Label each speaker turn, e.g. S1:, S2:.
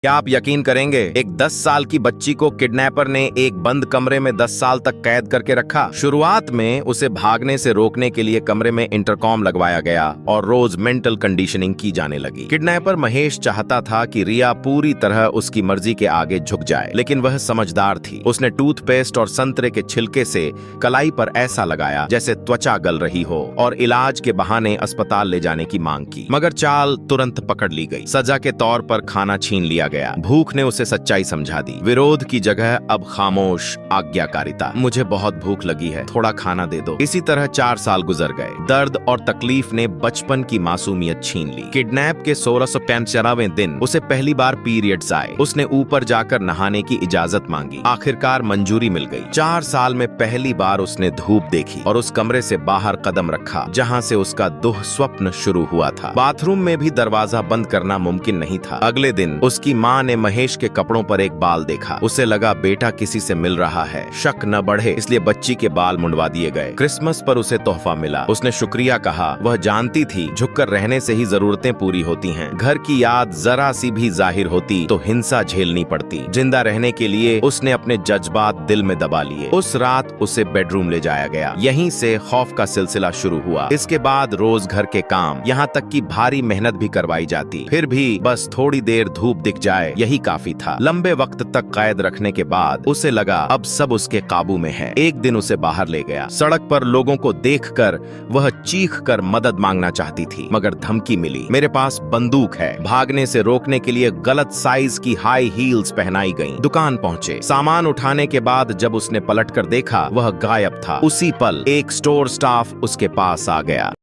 S1: क्या आप यकीन करेंगे, एक 10 साल की बच्ची को किडनैपर ने एक बंद कमरे में 10 साल तक कैद करके रखा। शुरुआत में उसे भागने से रोकने के लिए कमरे में इंटरकॉम लगवाया गया और रोज मेंटल कंडीशनिंग की जाने लगी। किडनैपर महेश चाहता था कि रिया पूरी तरह उसकी मर्जी के आगे झुक जाए, लेकिन वह समझदार थी। उसने टूथपेस्ट और संतरे के छिलके से कलाई पर ऐसा लगाया जैसे त्वचा गल रही हो और इलाज के बहाने अस्पताल ले जाने की मांग की, मगर चाल तुरंत पकड़ ली गई। सजा के तौर पर खाना छीन लिया गया। भूख ने उसे सच्चाई समझा दी। विरोध की जगह अब खामोश आज्ञाकारिता। मुझे बहुत भूख लगी है, थोड़ा खाना दे दो। इसी तरह 4 साल गुजर गए। दर्द और तकलीफ ने बचपन की मासूमियत छीन ली। किडनैप के 1695वें दिन उसे पहली बार पीरियड्स आए। उसने ऊपर जाकर नहाने की इजाजत मांगी। आखिरकार मंजूरी मिल गई। 4 साल में पहली बार उसने धूप देखी और उस कमरे से बाहर कदम रखा जहां से उसका दुःस्वप्न शुरू हुआ था। बाथरूम में भी दरवाजा बंद करना मुमकिन नहीं था। अगले दिन उसकी माँ ने महेश के कपड़ों पर एक बाल देखा। उसे लगा बेटा किसी से मिल रहा है, शक न बढ़े इसलिए बच्ची के बाल मुंडवा दिए गए। क्रिसमस पर उसे तोहफा मिला। उसने शुक्रिया कहा। वह जानती थी झुककर रहने से ही जरूरतें पूरी होती हैं। घर की याद जरा सी भी जाहिर होती तो हिंसा झेलनी पड़ती। जिंदा रहने के लिए उसने अपने जज्बात दिल में दबा लिए। उस रात उसे बेडरूम ले जाया गया। यहीं से खौफ का सिलसिला शुरू हुआ। इसके बाद रोज घर के काम, यहाँ तक कि भारी मेहनत भी करवाई जाती। फिर भी बस थोड़ी देर धूप दिख जाए यही काफी था। लंबे वक्त तक कैद रखने के बाद उसे लगा अब सब उसके काबू में है। एक दिन उसे बाहर ले गया। सड़क पर लोगों को देखकर वह चीख कर मदद मांगना चाहती थी, मगर धमकी मिली। मेरे पास बंदूक है। भागने से रोकने के लिए गलत साइज की हाई हील्स पहनाई गईं। दुकान पहुंचे। सामान उठाने के बाद जब उसने पलटकर देखा वह गायब था। उसी पल एक स्टोर स्टाफ उसके पास आ गया।